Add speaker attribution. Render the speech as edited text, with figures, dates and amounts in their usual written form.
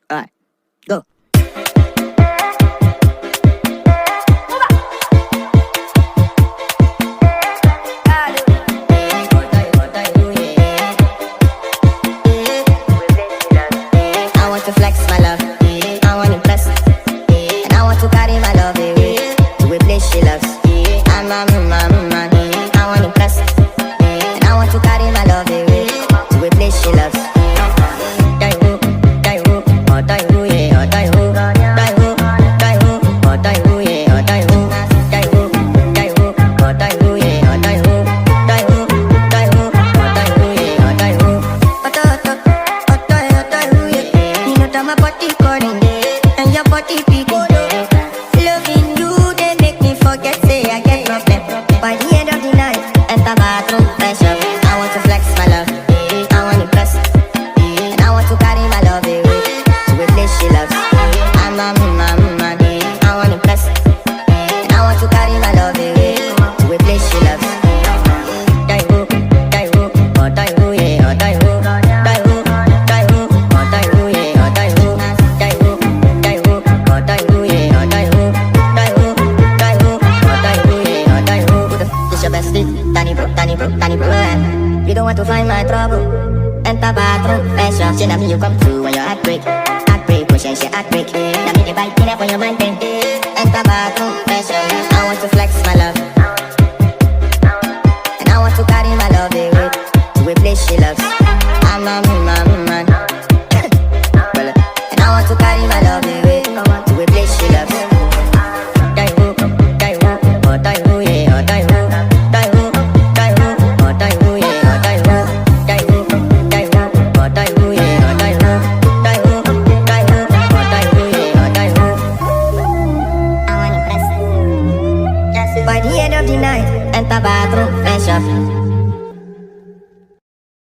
Speaker 1: Alright, go. I want to flex my love, I want to impress, and I want to carry my love away to a place she loves. I'm a man, I want to impress, and I want to carry my love away to a place she loves. Die who, oh die who, yeah, oh die who, oh die who, yeah, oh die who, oh die who, yeah, oh die who, oh die who, yeah, oh die who. My body calling and your body beating. Loving you, they make me forget, say I get problem. By the end of the night, enter bathroom, fresh up. I want to flex my love, I want to impress, and I want to carry my love away to a place she loves. I'm a man, I want to impress, and I want to carry my love away to a place she loves. Die who, oh die who, yeah, oh die who. Danny bro, you don't want to find my trouble. Enter bathroom, fresh up. Say na me you come through when your heartbreak, push and shit heartbreak. Na me the bite in up when your mind then. Enter bathroom, fresh up. I want to flex my love, and I want to carry my love away to a place she loves. I'm a man, and I want to carry my love away to a place she loves. Die who, oh die who, yeah, oh die who. By the end of the night, enter bathroom, fresh up.